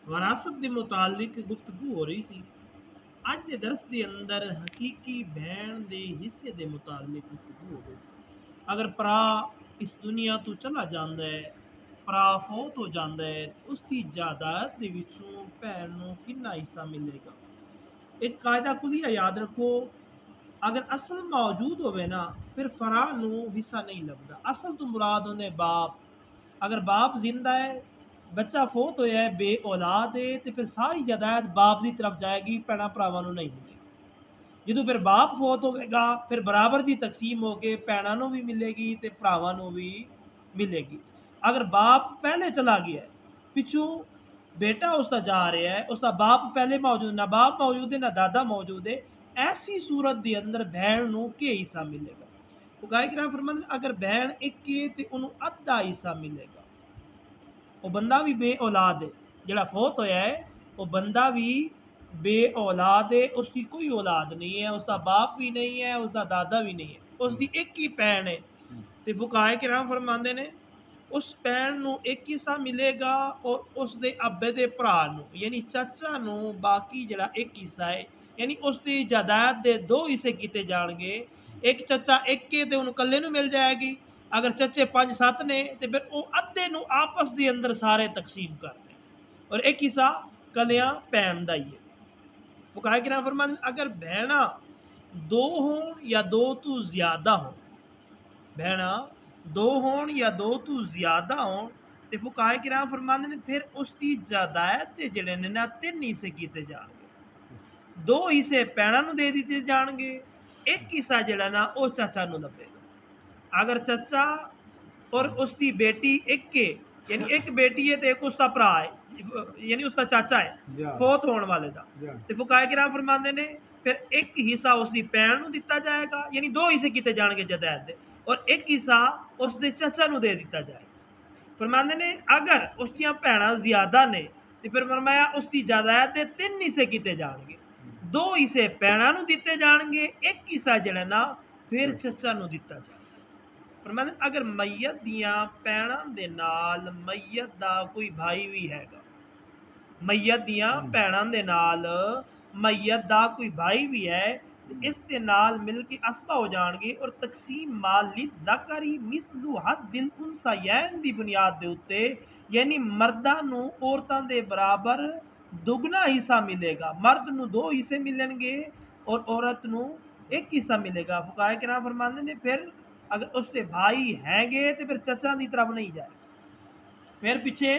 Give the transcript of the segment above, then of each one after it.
ਵਿਰਾਸਤ ਦੇ ਮੁਤਾਲਿਕ ਗੁਫ਼ਤਗੂ ਹੋ ਰਹੀ ਸੀ। ਅੱਜ ਦੇ ਦਰਸ ਦੇ ਅੰਦਰ ਹਕੀਕੀ ਭੈਣ ਦੇ ਹਿੱਸੇ ਦੇ ਮੁਤਾਲਿਕ ਗੁਫ਼ਤਗੂ ਹੋਵੇਗੀ। ਅਗਰ ਭਰਾ ਇਸ ਦੁਨੀਆ ਤੋਂ ਚਲਾ ਜਾਂਦਾ ਹੈ, ਭਰਾ ਫੌਤ ਹੋ ਜਾਂਦਾ ਹੈ, ਉਸ ਦੀ ਜਾਇਦਾਦ ਦੇ ਵਿੱਚੋਂ ਭੈਣ ਨੂੰ ਕਿੰਨਾ ਹਿੱਸਾ ਮਿਲੇਗਾ? ਇੱਕ ਕਾਇਦਾ ਕੁਲੀਆ ਯਾਦ ਰੱਖੋ, ਅਗਰ ਅਸਲ ਮੌਜੂਦ ਹੋਵੇ ਨਾ, ਫਿਰ ਫਰਾ ਨੂੰ ਹਿੱਸਾ ਨਹੀਂ ਲੱਭਦਾ। ਅਸਲ ਤੋਂ ਮੁਰਾਦ ਹੁੰਦੇ ਬਾਪ। ਅਗਰ ਬਾਪ ਜ਼ਿੰਦਾ ਹੈ, ਬੱਚਾ ਫੌਤ ਹੋਇਆ ਹੈ, ਬੇ ਔਲਾਦ ਹੈ, ਤੇ ਫਿਰ ਸਾਰੀ ਜਾਇਦਾਦ ਬਾਪ ਦੀ ਤਰਫ ਜਾਏਗੀ, ਭੈਣਾਂ ਭਰਾਵਾਂ ਨੂੰ ਨਹੀਂ ਮਿਲੇਗੀ। ਜਦੋਂ ਫਿਰ ਬਾਪ ਫੌਤ ਹੋਵੇਗਾ, ਫਿਰ ਬਰਾਬਰ ਦੀ ਤਕਸੀਮ ਹੋ ਕੇ ਭੈਣਾਂ ਨੂੰ ਵੀ ਮਿਲੇਗੀ ਤੇ ਭਰਾਵਾਂ ਨੂੰ ਵੀ ਮਿਲੇਗੀ। ਅਗਰ ਬਾਪ ਪਹਿਲੇ ਚਲਾ ਗਿਆ ਹੈ, ਪਿੱਛੋਂ ਬੇਟਾ ਉਸਦਾ ਜਾ ਰਿਹਾ ਹੈ, ਉਸਦਾ ਬਾਪ ਪਹਿਲੇ ਮੌਜੂਦ, ਨਾ ਬਾਪ ਮੌਜੂਦ ਹੈ ਨਾ ਦਾਦਾ ਮੌਜੂਦ ਹੈ, ऐसी सूरत के अंदर भैन नूं के हिस्सा मिलेगा? तो गाय किराम फरमाते अगर भैन एक के ते उन्हों अद्धा हिस्सा मिलेगा। वो बंदा भी बे औलाद है, जिहड़ा फौत होया है वो बंदा भी बे औलाद है, उसकी कोई औलाद नहीं है, उसका बाप भी नहीं है, उसका दादा भी नहीं है, उसकी एक ही भैन है। तो फुकाए किराम फरमाते ने उस भैन नूं एक हिस्सा मिलेगा और उसके अब्बे के भरा नूं यानी चाचा नूं बाकी जिहड़ा एक हिस्सा है, यानी उसकी जायदाद के दो हिस्से किए जाएंगे। एक चचा एक के ते उन्हें कल्ले नूं मिल जाएगी। अगर चचे 5-7 ने तो फिर वो अद्धे नूं आपस के अंदर सारे तकसीम करते हैं और एक हिस्सा कलियां भैन का ही है। फुकाए किराम फरमाते अगर भैणा दो होण या दो तो ज्यादा हो, भैणा दो होण या दो तो ज्यादा होण, ते फुकाए किराम फरमाते ने फिर उसकी जायदाद ते जिहड़े ने ना 3 हिस्से किए जाणगे। 2 हिस्से भैणा नूं दे दिते जाणगे, एक हिस्सा जिहड़ा ना वो चाचा नूं लभेगा। अगर चाचा और उसकी बेटी एक के, यानी एक बेटी है तो एक उसका भरा है, यानी उसका चाचा है फौत होने वाले का, तो फुकाए किराम फरमाते ने फिर एक हिस्सा उसकी भैन नूं दिता जाएगा, यानी 2 हिस्से किए जाएंगे जायदाद दे, और एक हिस्सा उसके चाचा नूं दे दिता जाएगा। फरमाते ने अगर उसकी भैन ज्यादा ने तो फिर फरमाया उसकी जायदाद के 3 हिस्से किए जाएंगे। 2 हिस्से भैणा नूं दिते जाएंगे, एक हिस्सा जिहड़ा ना फिर चाचा नूं दिता जाएगा। फरमाते अगर मैयत दियां भैणां दे नाल मैयत दा कोई भाई भी हैगा, मैयत दियां भैणां दे नाल मैयत दा कोई भाई भी है, ते इस दे नाल मिल के असबा हो जाणगे और तकसीम माल लिज़्ज़करी मिस्लु हद्दिल उन्सयैन दी बुनियाद दे उत्ते, यानी मर्दां नूं औरतां दे बराबर दुगना हिस्सा मिलेगा। मर्द नूं 2 हिस्से मिलणगे और औरत नूं एक हिस्सा मिलेगा। फुकाए किराम फरमाते ने फिर अगर उसके भाई हैगे तो फिर चचा की तरफ नहीं जाएगी, फिर पीछे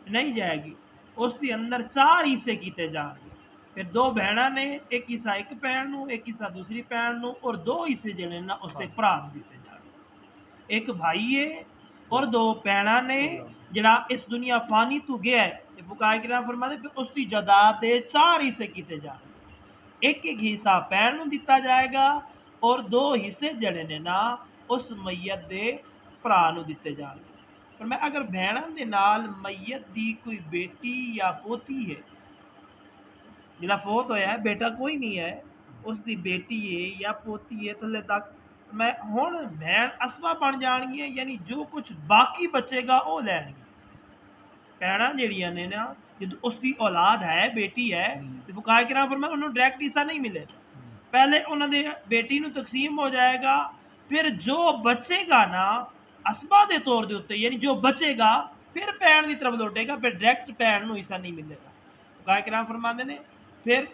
नहीं जाएगी। उसके अंदर 4 हिस्से किए जाएंगे। फिर 2 भैणा ने, एक हिस्सा एक भैन नूं, एक हिस्सा दूसरी भैन नूं, और 2 हिस्से जिहड़े ना उसके भरा नूं दिते जाएंगे। एक भाई है और 2 भैणा ने जिहड़ा इस दुनिया फानी तो गया है, ते फुकाए किराम फरमाते फिर उसकी जायदाद दे 4 हिस्से किए जाएंगे। एक एक हिस्सा भैन नूं दिता जाएगा और 2 हिस्से जिहड़े ने ना उस मैयत दे भरा नूं दिते जाएंगे। पर मैं अगर भैणां दे नाल मैयत दी कोई बेटी या पोती है, जिहड़ा फौत होया है बेटा कोई नहीं है, उसकी बेटी है या पोती है, थल्ले तक मैं हुण भैण असबा बन जाणगियां, यानी जो कुछ बाकी बचेगा वो लैणगी। भैणां जिहड़ियां ने ना जदों उसकी औलाद है, बेटी है, तो फुकाए किराम फरमाते उन्होंने डायरैक्ट हिस्सा नहीं मिलेगा। पहले उन्होंने बेटी नूं तकसीम हो जाएगा, फिर जो बचेगा ना असबा के तौर के उत्ते, यानी जो बचेगा फिर भैन की तरफ लौटेगा, फिर डायरैक्ट भैन नूं हिस्सा नहीं मिलेगा। फुकाए किराम फरमाते ने फिर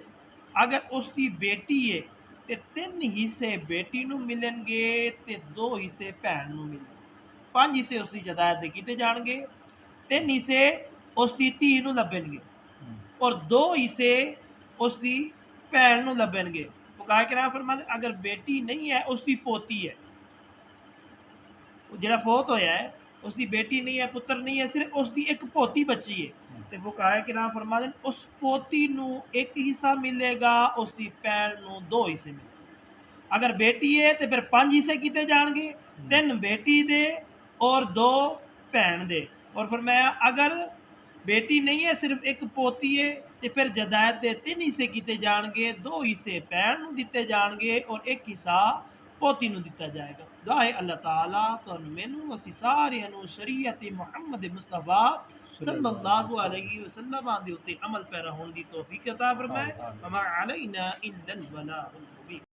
अगर उसकी बेटी है तो 3 हिस्से बेटी नूं मिलणगे ते 2 हिस्से भैन नूं मिलणगे। 5 हिस्से उसकी जायदाद दे कीते जाणगे, 3 हिस्से उसकी धी नूं लभणगे और 2 हिस्से उसकी भैन नूं लभणगे। फुकाए किराम फरमाते अगर बेटी नहीं है, उसकी पोती है, जिहड़ा फौत होया है उसकी बेटी नहीं है, पुत्र नहीं है, सिर्फ उसकी एक पोती बची है, तो फुकाए किराम फरमाते उस पोती नूं एक हिस्सा मिलेगा, उसकी भैन नूं 2 हिस्से मिलेंगे। अगर बेटी है तो फिर 5 हिस्से किए जाएंगे, 3 बेटी दे और 2 भैन दे। और फरमाया अगर बेटी नहीं है, सिर्फ एक पोती है, तो फिर जायदाद के 3 हिस्से किए जाएंगे, 2 हिस्से भैन नूं दिते जाएंगे और एक हिस्सा ਪੋਤੀ ਨੂੰ ਦਿੱਤਾ ਜਾਏਗਾ। ਦੁਆ ਹੈ ਅੱਲਾਹ ਤਾਲਾ ਤੁਹਾਨੂੰ ਮੈਨੂੰ ਅਸੀਂ ਸਾਰਿਆਂ ਨੂੰ ਸ਼ਰੀਅਤ ਮੁਹੰਮਦ ਮੁਸਤਫਾ सल्लल्लाहु सल्लल्लाहु अलैहि वसल्लम ਦੇ ਉੱਤੇ ਅਮਲ ਪੈਰਾ ਹੋਣ ਦੀ ਤੌਫੀਕ ਅਤਾ ਫਰਮਾਏ। अलैहि वसल्लम। ਵਮਾ ਅਲੈਨਾ ਇल्ला ਅਲ ਬਲਾਗੁਲ ਮੁਬੀਨ।